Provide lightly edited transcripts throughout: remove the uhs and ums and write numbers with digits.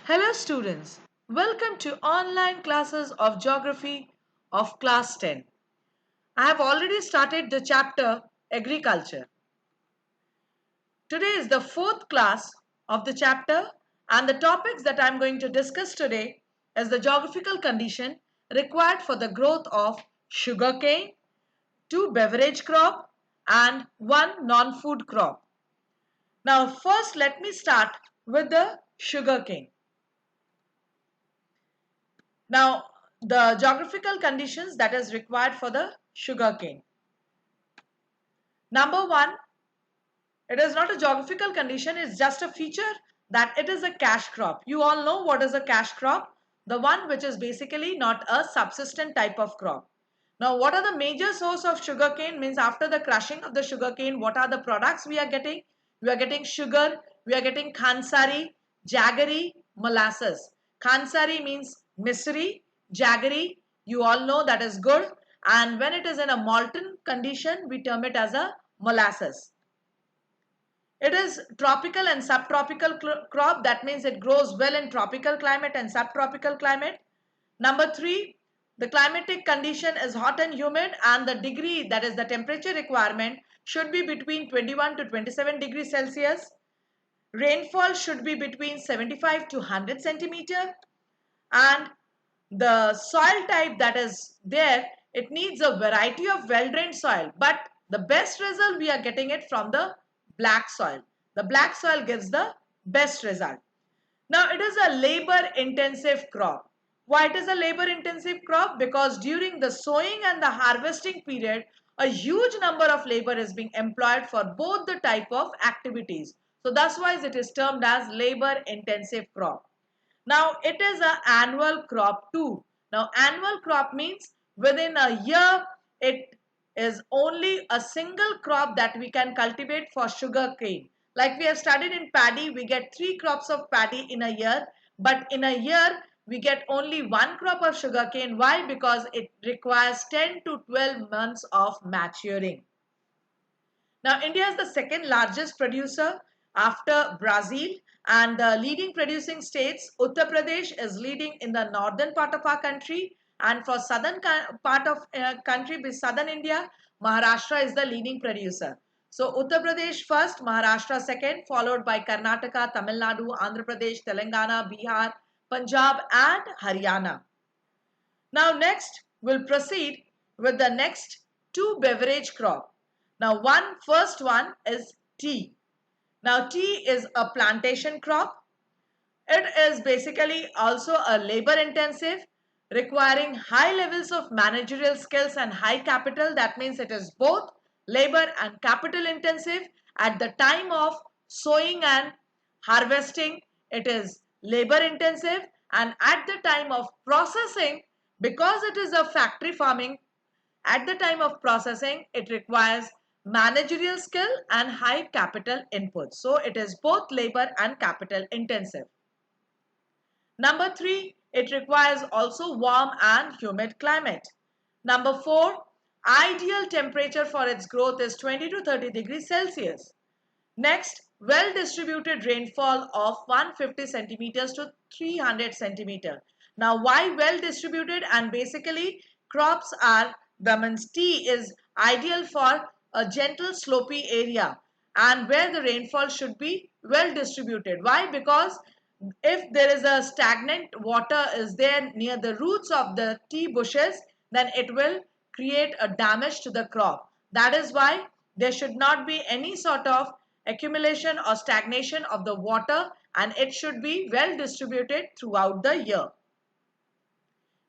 Hello students, welcome to online classes of geography of class 10. I have already started the chapter agriculture. Today is the fourth class of the chapter and the topics that I am going to discuss today is the geographical condition required for the growth of sugarcane, two beverage crop and one non-food crop. Now first let me start with the sugarcane. Now, the geographical conditions that is required for the sugarcane. Number one, it is not a geographical condition, it's just a feature that it is a cash crop. You all know what is a cash crop? The one which is basically not a subsistent type of crop. Now, what are the major source of sugarcane? Means after the crushing of the sugarcane, what are the products we are getting? We are getting sugar, we are getting khansari, jaggery, molasses. Khansari means misri, jaggery, you all know that is good. And when it is in a molten condition, we term it as a molasses. It is tropical and subtropical crop. That means it grows well in tropical climate and subtropical climate. Number three, the climatic condition is hot and humid and the degree, that is the temperature requirement, should be between 21 to 27 degrees Celsius. Rainfall should be between 75 to 100 centimeter. And the soil type that is there, it needs a variety of well-drained soil. But the best result we are getting it from the black soil. The black soil gives the best result. Now it is a labor intensive crop. Why it is a labor intensive crop? Because during the sowing and the harvesting period, a huge number of labor is being employed for both the type of activities. So that's why it is termed as labor intensive crop. Now it is an annual crop too. Now annual crop means within a year it is only a single crop that we can cultivate for sugar cane. Like we have studied in paddy, we get 3 crops of paddy in a year. But in a year, we get only 1 crop of sugar cane. Why? Because it requires 10 to 12 months of maturing. Now, India is the second largest producer after Brazil, and the leading producing states, Uttar Pradesh is leading in the northern part of our country, and for southern part of country, with southern India, Maharashtra is the leading producer. So Uttar Pradesh first, Maharashtra second, followed by Karnataka, Tamil Nadu, Andhra Pradesh, Telangana, Bihar, Punjab and Haryana. Now next we'll proceed with the next two beverage crop. Now first one is tea. Now tea is a plantation crop. It is basically also a labor intensive, requiring high levels of managerial skills and high capital. That means it is both labor and capital intensive. At the time of sowing and harvesting, it is labor intensive, and at the time of processing, because it is a factory farming, at the time of processing, it requires managerial skill and high capital input. So it is both labor and capital intensive. Number three, it requires also warm and humid climate. Number four, ideal temperature for its growth is 20 to 30 degrees Celsius. Next, well-distributed rainfall of 150 centimeters to 300 centimeter. Now, why well-distributed? And basically, crops are, the means tea is ideal for a gentle slopy area and where the rainfall should be well-distributed. Why? Because if there is a stagnant water is there near the roots of the tea bushes, then it will create a damage to the crop. That is why there should not be any sort of accumulation or stagnation of the water, and it should be well distributed throughout the year.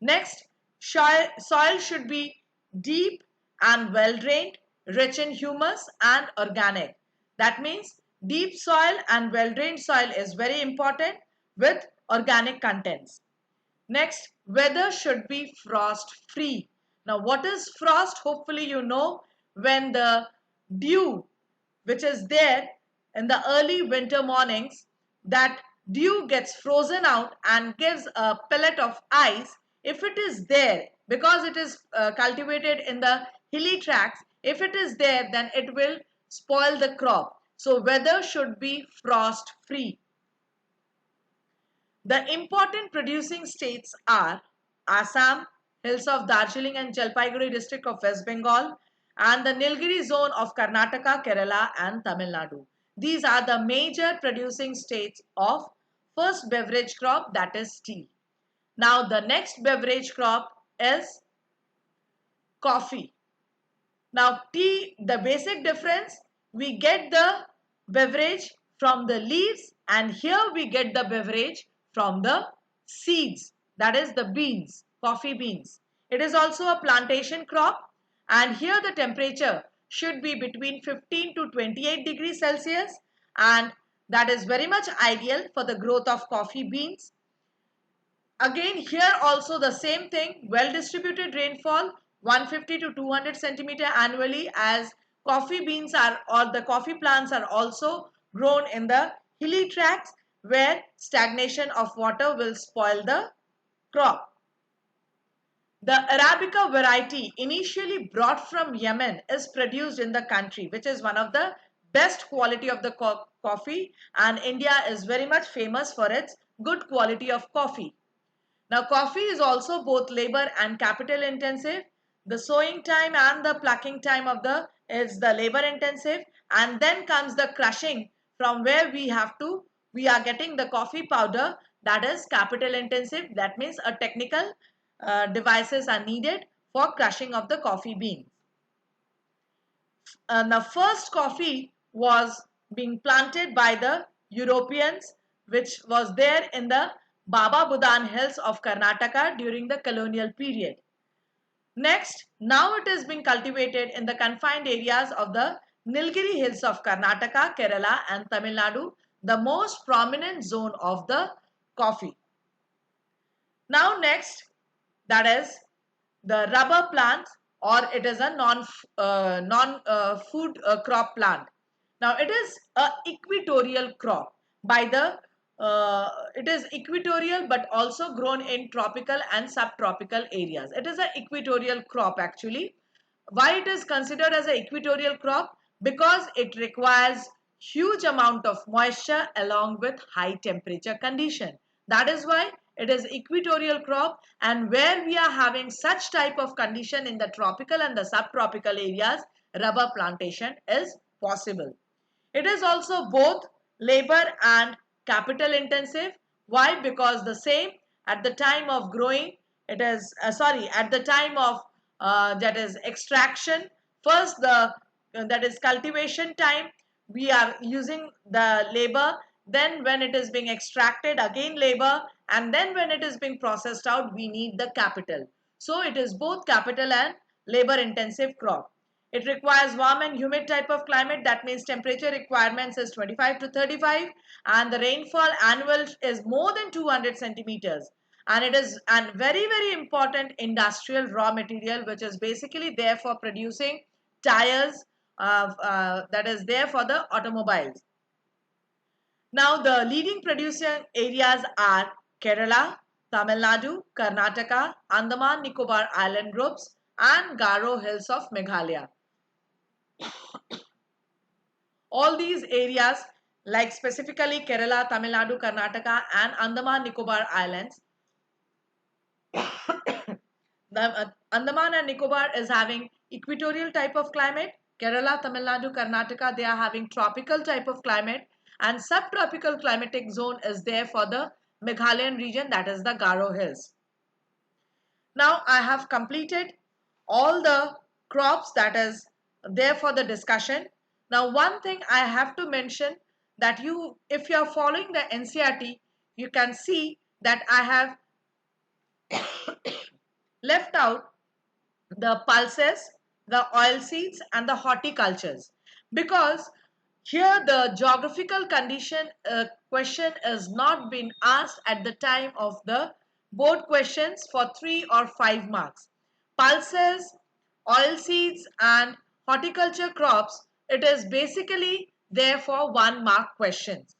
Next, soil should be deep and well drained, rich in humus and organic. That means deep soil and well drained soil is very important with organic contents. Next, weather should be frost free. Now, what is frost? Hopefully, you know when the dew which is there in the early winter mornings, that dew gets frozen out and gives a pellet of ice. If it is there, because it is cultivated in the hilly tracts, if it is there, then it will spoil the crop. So weather should be frost free. The important producing states are Assam, hills of Darjeeling and Jalpaiguri district of West Bengal, and the Nilgiri zone of Karnataka, Kerala and Tamil Nadu. These are the major producing states of first beverage crop, that is tea. Now the next beverage crop is coffee. Now tea, the basic difference, we get the beverage from the leaves and here we get the beverage from the seeds, that is the beans, coffee beans. It is also a plantation crop and here the temperature should be between 15 to 28 degrees Celsius and that is very much ideal for the growth of coffee beans. Again, here also the same thing, well distributed rainfall 150 to 200 centimeter annually, as coffee beans are, or the coffee plants are also grown in the hilly tracts where stagnation of water will spoil the crop. The Arabica variety initially brought from Yemen is produced in the country, which is one of the best quality of the coffee, and India is very much famous for its good quality of coffee. Now coffee is also both labor and capital intensive. The sowing time and the plucking time of the is the labor intensive, and then comes the crushing from where we are getting the coffee powder, that is capital intensive. That means a technical devices are needed for crushing of the coffee beans. The first coffee was being planted by the Europeans, which was there in the Baba Budan hills of Karnataka during the colonial period. Next, now it is being cultivated in the confined areas of the Nilgiri hills of Karnataka, Kerala and Tamil Nadu, the most prominent zone of the coffee. Now next, that is the rubber plant, or it is a non food crop plant. Now it is a equatorial crop by the it is equatorial but also grown in tropical and subtropical areas. It is an equatorial crop actually. Why it is considered as an equatorial crop? Because it requires huge amount of moisture along with high temperature condition. That is why it is equatorial crop, and where we are having such type of condition in the tropical and the subtropical areas, rubber plantation is possible. It is also both labor and capital intensive. Why? Because the same, at the time of growing, it is at the time of that is extraction, first the that is cultivation time, we are using the labor, then when it is being extracted again labor, and then when it is being processed out we need the capital. So it is both capital and labor intensive crop. It requires warm and humid type of climate. That means temperature requirements is 25 to 35 and the rainfall annual is more than 200 centimeters. And it is a very, very important industrial raw material which is basically there for producing tires, that is there for the automobiles. Now the leading producing areas are Kerala, Tamil Nadu, Karnataka, Andaman Nicobar Island groups and Garo Hills of Meghalaya. All these areas, like specifically Kerala, Tamil Nadu, Karnataka and Andaman Nicobar Islands, the Andaman and Nicobar is having equatorial type of climate. Kerala, Tamil Nadu, Karnataka, they are having tropical type of climate, and subtropical climatic zone is there for the Meghalayan region, that is the Garo Hills. Now I have completed all the crops that is there for the discussion. Now one thing I have to mention, that if you are following the NCERT, you can see that I have left out the pulses, the oilseeds and the horticultures, because here the geographical condition question is not been asked at the time of the board questions for 3 or 5 marks. Pulses, oilseeds and horticulture crops, it is basically there for 1 mark questions.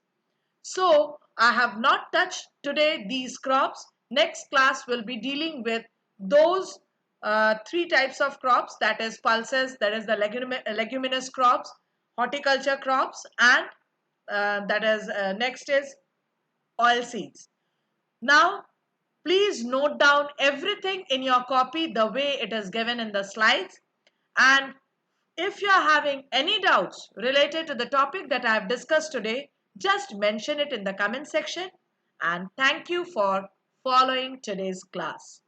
So I have not touched today these crops. Next class will be dealing with those 3 types of crops, that is pulses, that is the leguminous crops, horticulture crops and that is next is oil seeds. Now, please note down everything in your copy the way it is given in the slides. And if you are having any doubts related to the topic that I have discussed today, just mention it in the comment section. And thank you for following today's class.